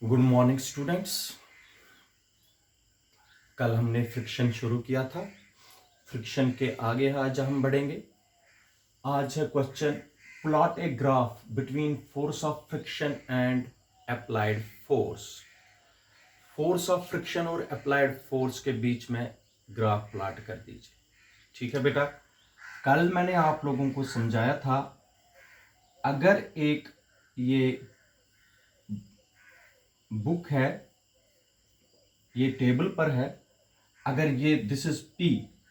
Good morning students. कल हमने friction शुरू किया था। फ्रिक्शन के आगे आज हम बढ़ेंगे। आज है question, plot a graph between force of friction and applied force. Force of friction और अप्लाइड फोर्स के बीच में ग्राफ प्लॉट कर दीजिए। ठीक है बेटा, कल मैंने आप लोगों को समझाया था, अगर एक ये बुक है, ये टेबल पर है, अगर ये this is P,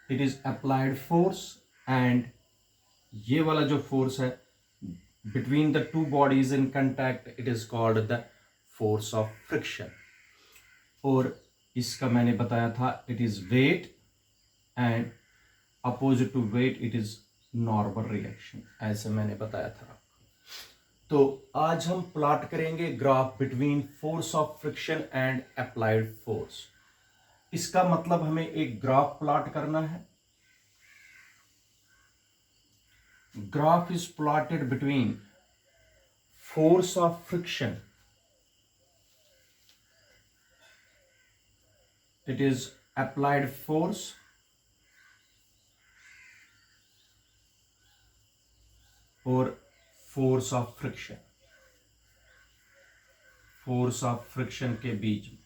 it is applied force, and ये वाला जो फोर्स है between the two bodies in contact, it is called the force of friction. और इसका मैंने बताया था, it is weight, and opposite to weight it is normal reaction, ऐसे मैंने बताया था। तो आज हम प्लॉट करेंगे graph between force of friction and applied force. इसका मतलब हमें एक ग्राफ प्लॉट करना है। Graph is plotted between force of friction, it is applied force, और force of friction, force of friction के बीच में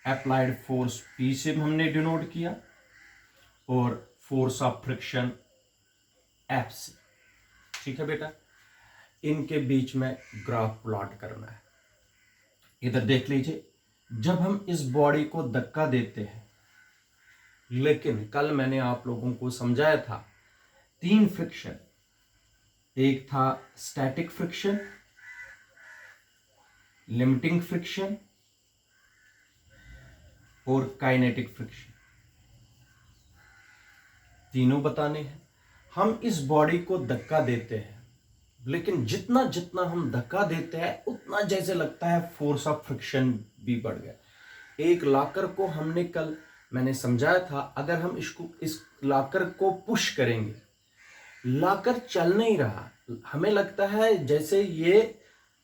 applied force P से हमने डिनोट किया और force of friction F से। ठीक है बेटा, इनके बीच में ग्राफ प्लॉट करना है। इधर देख लीजिए, जब हम इस बॉडी को धक्का देते हैं, लेकिन कल मैंने आप लोगों को समझाया था 3 फ्रिक्शन, एक था स्टैटिक फ्रिक्शन, लिमिटिंग फ्रिक्शन और काइनेटिक फ्रिक्शन, तीनों बताने हैं। हम इस बॉडी को धक्का देते हैं, लेकिन जितना जितना हम धक्का देते हैं उतना जैसे लगता है फोर्स ऑफ फ्रिक्शन भी बढ़ गया। एक लाकर को हमने कल मैंने समझाया था, अगर हम इस लाकर को पुश करेंगे, लाकर चल नहीं रहा, हमें लगता है जैसे ये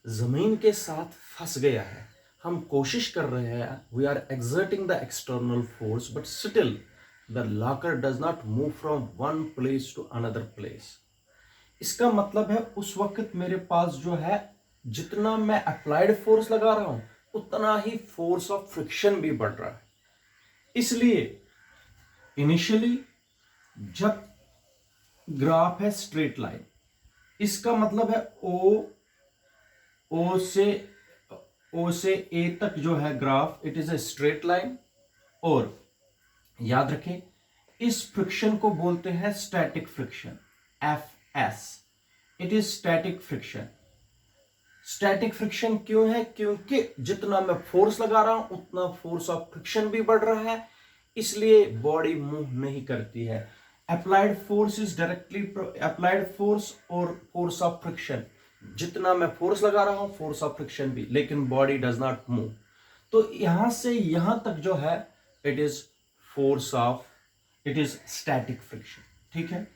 जमीन के साथ फंस गया है। हम कोशिश कर रहे हैं, we are exerting the external force, but still the locker does not move from one place to another place. इसका मतलब है उस वक्त मेरे पास जो है, जितना मैं अप्लाइड फोर्स लगा रहा हूं उतना ही फोर्स ऑफ फ्रिक्शन भी बढ़ रहा है। इसलिए इनिशियली जब ग्राफ है स्ट्रेट लाइन, इसका मतलब है ओ से ए तक जो है graph, it is a straight line. और याद रखें, इस फ्रिक्शन को बोलते हैं static friction, Fs। It is static friction. Static friction क्यों है? क्योंकि जितना मैं फोर्स लगा रहा हूं उतना फोर्स ऑफ फ्रिक्शन भी बढ़ रहा है, इसलिए बॉडी मूव नहीं करती है। Applied force is directly applied force और फोर्स ऑफ फ्रिक्शन, जितना मैं फोर्स लगा रहा हूं फोर्स ऑफ फ्रिक्शन भी, लेकिन बॉडी डज नॉट मूव। तो यहां से यहां तक जो है, it is force of, it is static friction. ठीक है,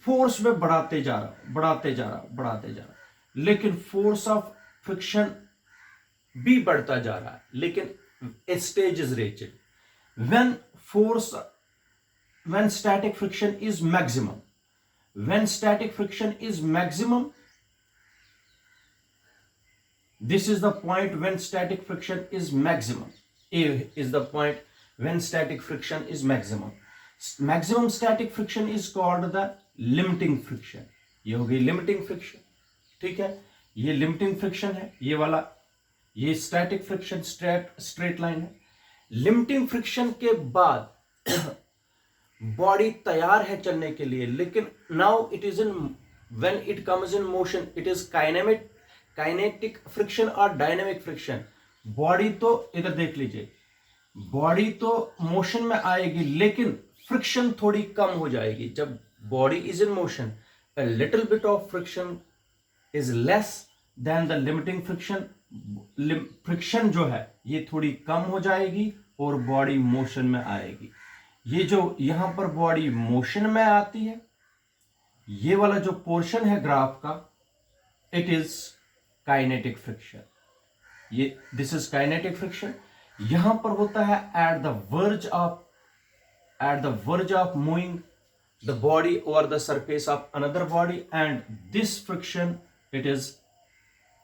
फोर्स में बढ़ाते जा रहा, लेकिन फोर्स ऑफ फ्रिक्शन भी बढ़ता जा रहा है, लेकिन stage is reached when static friction is maximum. When static friction is maximum, this is the point when static friction is maximum. A is the point when static friction is maximum. Maximum static friction is called the limiting friction. ये हो गई limiting friction। ठीक है, ये limiting friction है, ये वाला, ये स्टैटिक फ्रिक्शन स्ट्रेट लाइन है। लिमिटिंग फ्रिक्शन के बाद बॉडी तैयार है चलने के लिए, लेकिन now it is in, when it comes in motion, it is kinetic friction और डायनेमिक फ्रिक्शन। बॉडी तो इधर देख लीजिए, बॉडी तो मोशन में आएगी, लेकिन फ्रिक्शन थोड़ी कम हो जाएगी। जब body is in motion, a little bit of friction is less than the limiting friction। Friction जो है ये थोड़ी कम हो जाएगी और बॉडी मोशन में आएगी। ये जो यहां पर बॉडी मोशन में आती है, ये वाला जो पोर्शन है ग्राफ का, इट इज काइनेटिक फ्रिक्शन। ये दिस इज काइनेटिक फ्रिक्शन। यहां पर होता है at the verge of moving the body over the surface of another body, and this friction it is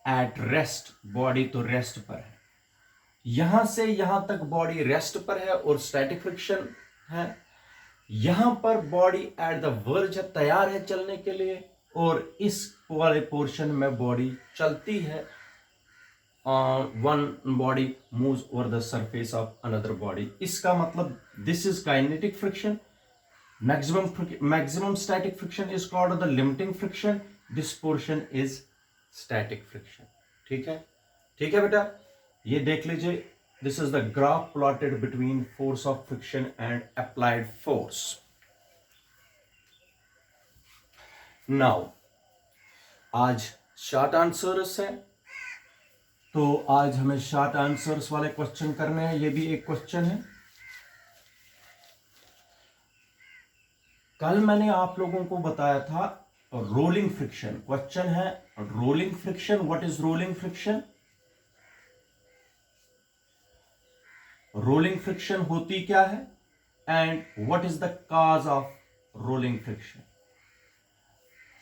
at rest, body तो rest पर है। यहां से यहां तक बॉडी रेस्ट पर है और स्टैटिक फ्रिक्शन है। यहां पर बॉडी एट द वर्ज है, तैयार है चलने के लिए, और इस वाले पोर्शन में बॉडी चलती है। One body moves over the surface of another body. इसका मतलब this is kinetic friction. Maximum static friction is called the limiting friction. This portion is static friction. ठीक है, ठीक है बेटा, ये देख लीजिए। This is the graph plotted between force of friction and applied force. Now आज शॉर्ट आंसर्स है, तो आज हमें शॉर्ट आंसर्स वाले क्वेश्चन करने हैं। ये भी एक क्वेश्चन है। कल मैंने आप लोगों को बताया था रोलिंग फ्रिक्शन। क्वेश्चन है rolling friction, what is rolling friction? Rolling friction होती क्या है and what is the cause of rolling friction?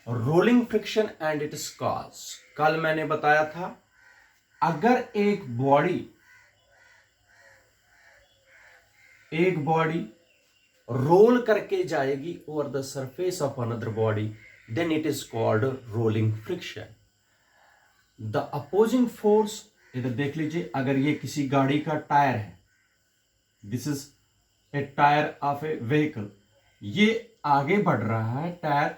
Rolling friction and it is cause. कल मैंने बताया था अगर एक बॉडी रोल करके जाएगी over the surface of another body, then it is called rolling friction. The opposing force, इधर देख लीजिए, अगर ये किसी गाड़ी का टायर है, this is a tyre of A vehicle, ये आगे बढ़ रहा है टायर,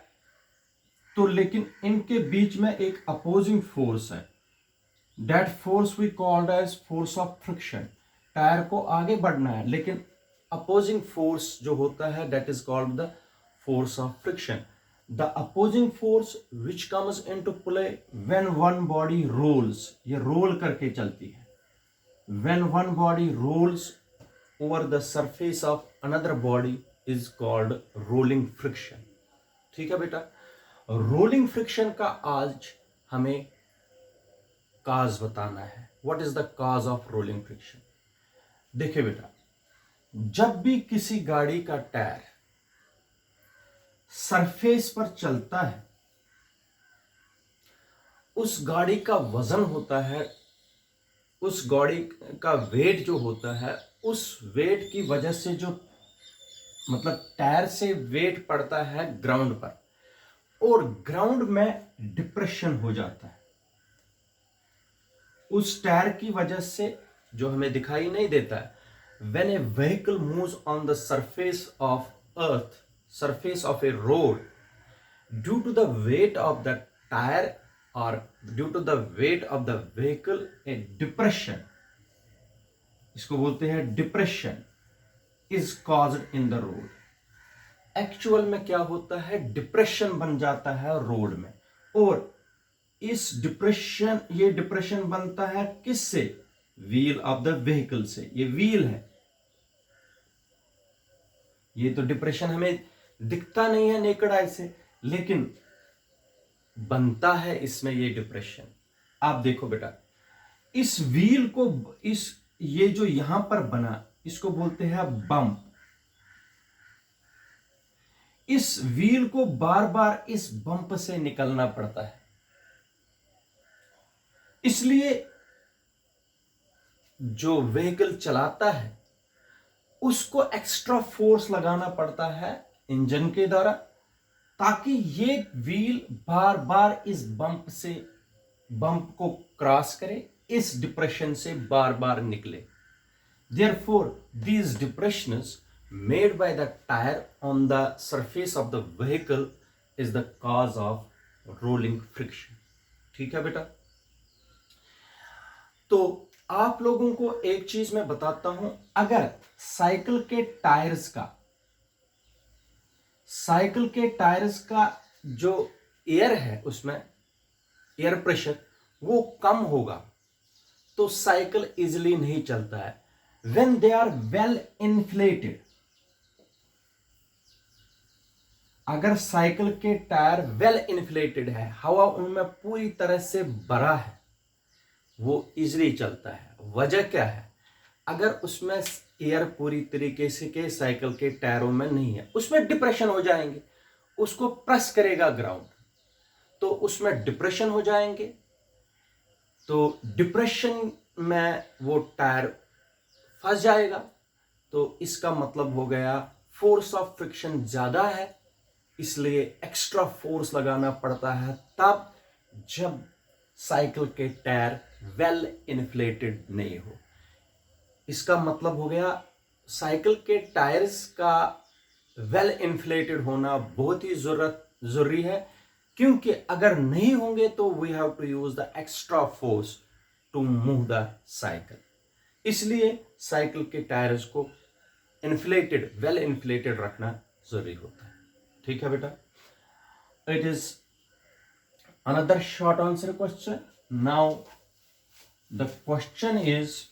तो लेकिन इनके बीच में एक अपोजिंग फोर्स है। That force we called as force of friction. Tyre को आगे बढ़ना है, लेकिन अपोजिंग फोर्स जो होता है that is called the force of friction. The opposing force which comes into play when one body rolls, ये रोल करके चलती है। When one body rolls over the surface of another body is called rolling friction. ठीक है बेटा, rolling friction का आज हमें काज बताना है। What is the cause of rolling friction? देखिए बेटा, जब भी किसी गाड़ी का टायर सरफेस पर चलता है, उस गाड़ी का वजन होता है, उस गाड़ी का वेट जो होता है, उस वेट की वजह से जो मतलब टायर से वेट पड़ता है ग्राउंड पर, और ग्राउंड में डिप्रेशन हो जाता है। उस टायर की वजह से जो हमें दिखाई नहीं देता है, when a vehicle moves on the surface of earth, surface of a road, due to the weight of the tire or due to the weight of the vehicle, a depression, इसको बोलते हैं depression, is caused in the road. Actual में क्या होता है, depression बन जाता है रोड में, और इस डिप्रेशन, ये डिप्रेशन बनता है किससे? व्हील ऑफ द व्हीकल से। ये व्हील है, ये तो डिप्रेशन हमें दिखता नहीं है नेकड आई से, लेकिन बनता है इसमें ये डिप्रेशन। आप देखो बेटा, इस व्हील को, ये जो यहां पर बना, इसको बोलते हैं बम्प। इस व्हील को बार बार इस बम्प से निकलना पड़ता है, इसलिए जो व्हीकल चलाता है उसको एक्स्ट्रा फोर्स लगाना पड़ता है इंजन के द्वारा, ताकि ये व्हील बार बार इस बम्प को क्रॉस करे, इस डिप्रेशन से बार बार निकले। Therefore, these depressions made by the tire on the surface of the vehicle is the cause of rolling friction. ठीक है बेटा, तो आप लोगों को एक चीज मैं बताता हूं, अगर साइकिल के टायर्स का जो एयर है, उसमें एयर प्रेशर वो कम होगा तो साइकिल इजीली नहीं चलता है। When they are well inflated, अगर साइकिल के टायर वेल इन्फ्लेटेड है, हवा उनमें पूरी तरह से भरा है, वो इजीली चलता है। वजह क्या है? अगर उसमें एयर पूरी तरीके से के साइकिल के टायरों में नहीं है, उसमें डिप्रेशन हो जाएंगे, उसको प्रेस करेगा ग्राउंड, तो उसमें डिप्रेशन हो जाएंगे, तो डिप्रेशन में वो टायर फंस जाएगा। तो इसका मतलब हो गया फोर्स ऑफ फ्रिक्शन ज्यादा है, इसलिए एक्स्ट्रा फोर्स लगाना पड़ता है तब जब साइकिल के टायर वेल इन्फ्लेटेड नहीं हो। इसका मतलब हो गया साइकिल के टायर्स का वेल इन्फ्लेटेड होना बहुत ही जरूरी है, क्योंकि अगर नहीं होंगे तो we have to use the extra force to move the cycle. इसलिए साइकिल के टायर्स को इन्फ्लेटेड, वेल इन्फ्लेटेड रखना जरूरी होता है। ठीक है बेटा, it is another short answer question. Now the question is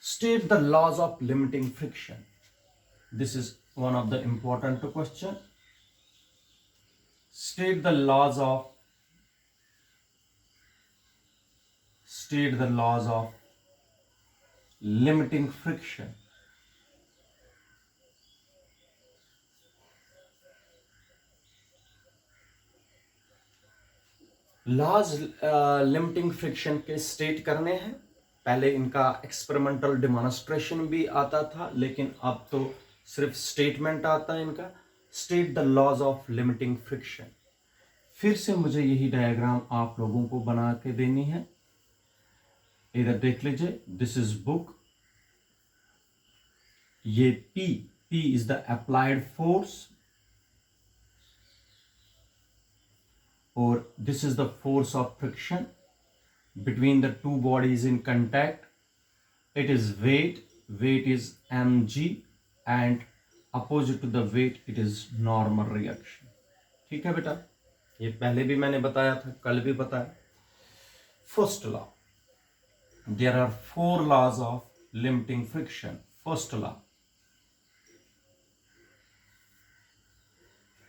state the laws of limiting friction. This is one of the important question. State the laws of limiting friction. Laws limiting friction के state करने हैं। पहले इनका experimental demonstration भी आता था, लेकिन अब तो सिर्फ स्टेटमेंट आता है इनका। State the laws of limiting friction. फिर से मुझे यही डायग्राम आप लोगों को बना के देनी है, इधर देख लीजिए। दिस इज बुक, ये P is the applied force, और this is the force of friction between the two bodies in contact. It is weight is mg, and opposite to the weight it is normal reaction. ठीक है बेटा, ये पहले भी मैंने बताया था, कल भी बताया। First law, there are 4 laws of limiting friction. First law,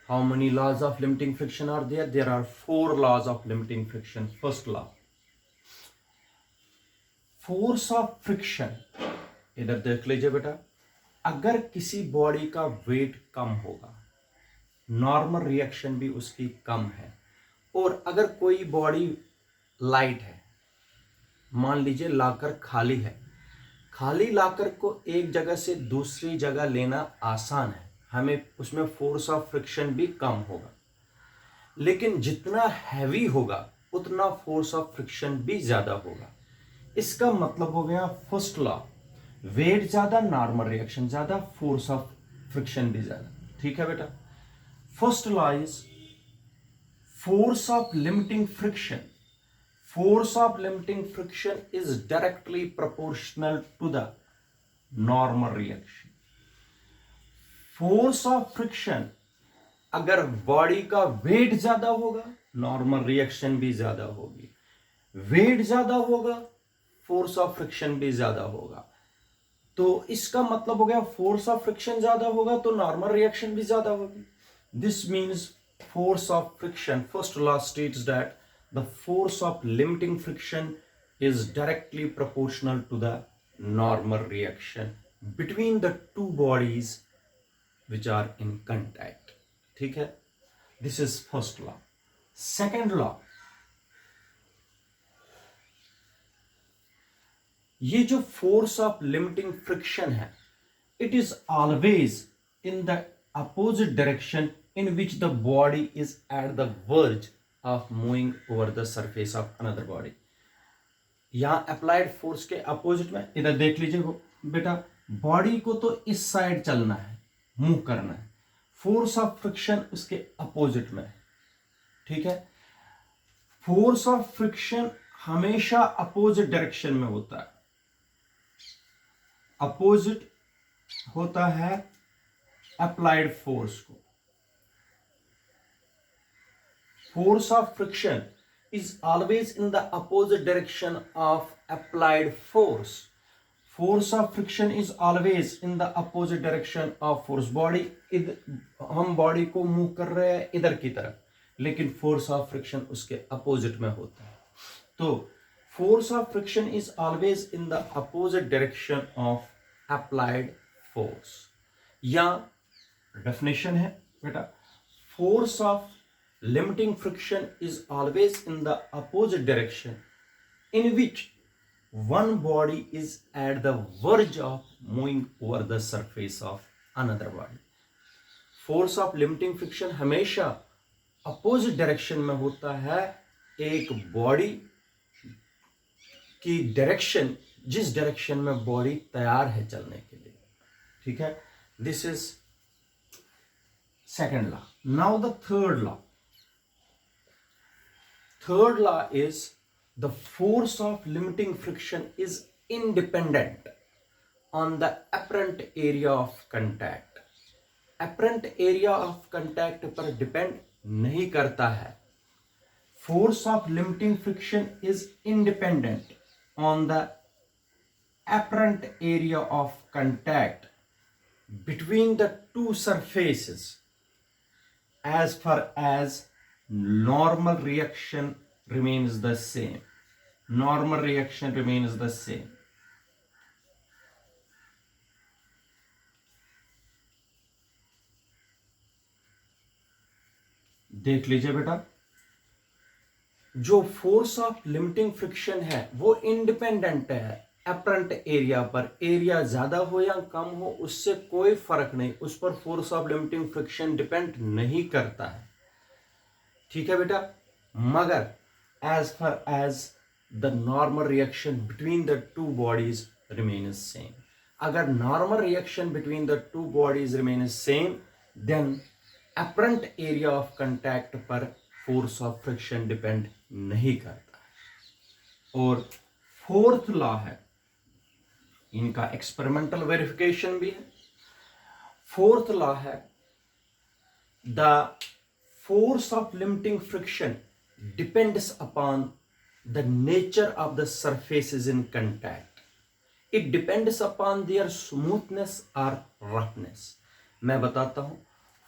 how many laws of limiting friction are there? There are 4 laws of limiting friction. First law, force of friction. इधर देख लीजिए बेटा, अगर किसी बॉडी का वेट कम होगा, normal reaction भी उसकी कम है, और अगर कोई बॉडी लाइट है, मान लीजिए लाकर खाली है, खाली लाकर को एक जगह से दूसरी जगह लेना आसान है, हमें उसमें फोर्स ऑफ फ्रिक्शन भी कम होगा। लेकिन जितना हैवी होगा उतना फोर्स ऑफ फ्रिक्शन भी ज्यादा होगा। इसका मतलब हो गया फर्स्ट लॉ, वेट ज्यादा, नॉर्मल रिएक्शन ज्यादा, फोर्स ऑफ फ्रिक्शन भी ज्यादा। ठीक है बेटा, first law is force of limiting friction. Force of limiting friction is directly proportional to the normal reaction. Force of friction, अगर बॉडी का वेट ज्यादा होगा, नॉर्मल रिएक्शन भी ज्यादा होगी। वेट ज्यादा होगा, फोर्स ऑफ फ्रिक्शन भी ज्यादा होगा। तो इसका मतलब हो गया फोर्स ऑफ फ्रिक्शन ज्यादा होगा तो नॉर्मल रिएक्शन भी ज्यादा होगी। This means force of friction, first law states that the force of limiting friction is directly proportional to the normal reaction between the two bodies which are in contact. ठीक है, this is first law. Second law, ये जो force of limiting friction है, it is always in the opposite direction in which the body is at the verge of moving over the surface of another body. यहां applied force के opposite में, इधर देख लीजिए बेटा, बॉडी को तो इस साइड चलना है, मूव करना है, फोर्स ऑफ फ्रिक्शन उसके अपोजिट में है। ठीक है, फोर्स ऑफ फ्रिक्शन हमेशा अपोजिट डायरेक्शन में होता है, अपोजिट होता है अप्लाइड फोर्स को। Force of friction is always in the opposite direction of applied force. Force of friction is always in the opposite direction of force. Body हम body को move कर रहे हैं इधर की तरफ, लेकिन फोर्स ऑफ फ्रिक्शन उसके अपोजिट में होता है। तो force of friction is always in the opposite direction of applied force. या डेफिनेशन है बेटा, force of limiting friction is always in the opposite direction in which one body is at the verge of moving over the surface of another body। Force of limiting friction हमेशा opposite direction में होता है एक body की direction, जिस direction में body तैयार है चलने के लिए। ठीक है, this is second law. Now the third law. Third law is the force of limiting friction is independent on the apparent area of contact। apparent area of contact पर depend नहीं करता है। force of limiting friction is independent on the apparent area of contact between the two surfaces as far as normal reaction remains the same। normal reaction remains the same। देख लीजिए बेटा, जो force of limiting friction है वो independent है apparent area पर। Area ज्यादा हो या कम हो उससे कोई फर्क नहीं, उस पर force of limiting friction depend नहीं करता है। ठीक है बेटा, मगर as far as the normal reaction between the two bodies remains same। अगर normal reaction between the two bodies remains same, then apparent area of contact पर force of friction depend नहीं करता है। और फोर्थ लॉ है, इनका experimental verification भी है। फोर्थ लॉ है, the force of limiting friction depends upon the nature of the surfaces in contact। it depends upon their smoothness or roughness। मैं बताता हूं,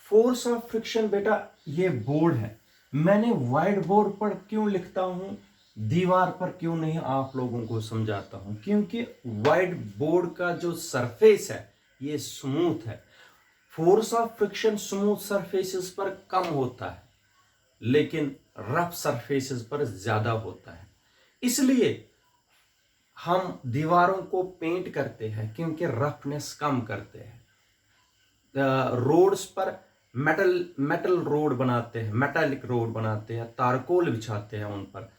फोर्स ऑफ फ्रिक्शन बेटा ये बोर्ड है, मैंने व्हाइट बोर्ड पर क्यों लिखता हूं, दीवार पर क्यों नहीं आप लोगों को समझाता हूं, क्योंकि व्हाइट बोर्ड का जो सरफेस है ये स्मूथ है। Force of friction smooth surfaces पर कम होता है लेकिन रफ सरफेसेस पर ज्यादा होता है। इसलिए हम दीवारों को पेंट करते हैं क्योंकि रफनेस कम करते हैं। रोड्स पर मेटल रोड बनाते हैं, मेटालिक रोड बनाते हैं, तारकोल बिछाते हैं उन पर।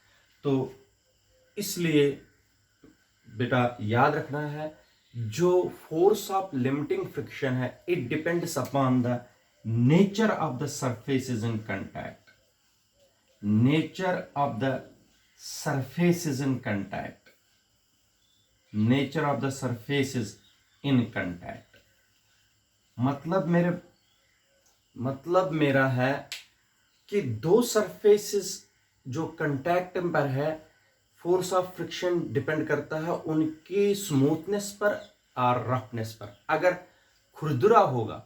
तो इसलिए बेटा याद रखना है, जो फोर्स ऑफ लिमिटिंग फ्रिक्शन है it depends upon the nature of the surfaces in contact. nature of the surfaces in contact। nature of the surfaces in contact मतलब मेरा है कि दो सरफेसेस जो कंटैक्ट पर है, फोर्स ऑफ फ्रिक्शन डिपेंड करता है उनकी स्मूथनेस पर और रफनेस पर। अगर खुरदुरा होगा,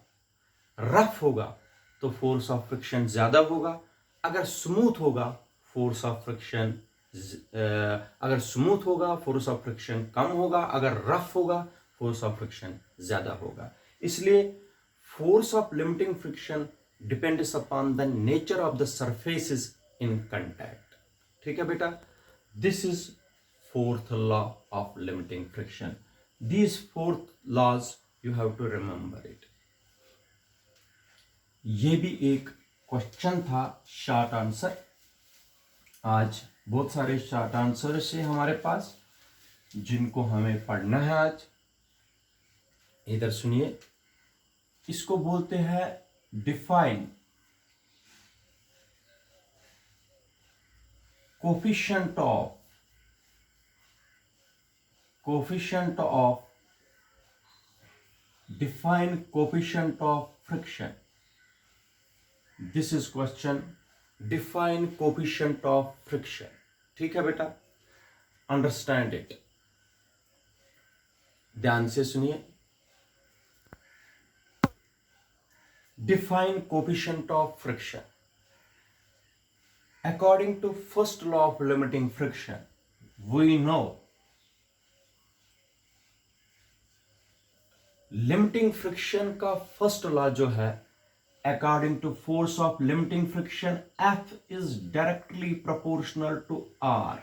रफ होगा तो फोर्स ऑफ फ्रिक्शन ज्यादा होगा, अगर स्मूथ होगा फोर्स ऑफ फ्रिक्शन कम होगा, अगर रफ होगा फोर्स ऑफ फ्रिक्शन ज्यादा होगा। इसलिए force of limiting friction depends upon the nature of the surfaces in contact. ठीक है बेटा, this is fourth law of limiting friction. These fourth laws you have to remember it. ये भी एक question था, शॉर्ट आंसर। आज बहुत सारे शॉर्ट आंसर है हमारे पास जिनको हमें पढ़ना है आज। इधर सुनिए, इसको बोलते हैं define coefficient of define coefficient of friction. This is question. Define coefficient of friction. ठीक है बेटा, अंडरस्टैंड इट, ध्यान से सुनिए. Define coefficient of friction. according to first law of limiting friction, we know limiting friction का first law जो है, according to force of limiting friction, F is directly proportional to R.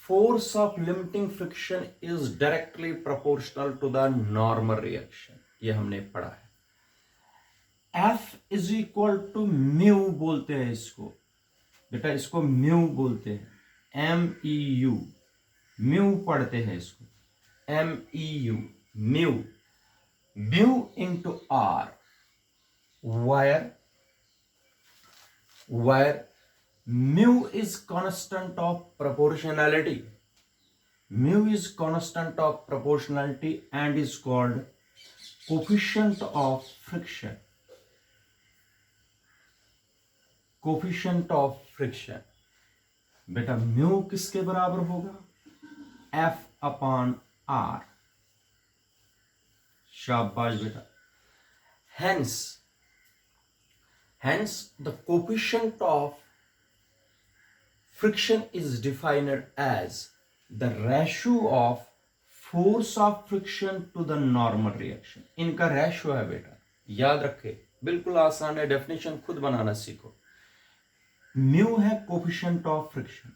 Force of limiting friction is directly proportional to the normal reaction. ये हमने पढ़ा है. F is equal to mu बोलते हैं इसको बेटा, इसको म्यू बोलते हैं, MEU. म्यू पढ़ते हैं इसको, MEU, mu. Mu into R, where mu is constant of proportionality. Mu is constant of proportionality and is called coefficient of friction. Coefficient of friction. बेटा mu किसके बराबर होगा? F upon R. शाबाश बेटा. Hence the coefficient of friction is defined as the ratio of force of friction to the normal reaction. इनका ratio है बेटा, याद रखे, बिल्कुल आसान है, डेफिनेशन खुद बनाना सीखो. म्यू है coefficient of friction.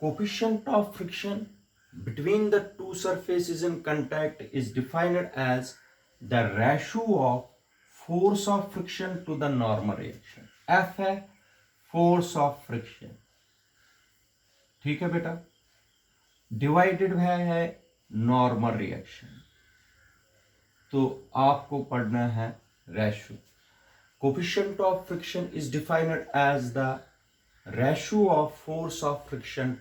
Coefficient of friction between the two surfaces in contact is defined as the ratio of force of friction to the normal reaction. F है force of friction. ठीक है बेटा. Divided है normal reaction. तो आपको पढ़ना है ratio. Coefficient of friction is defined as the ratio of force of friction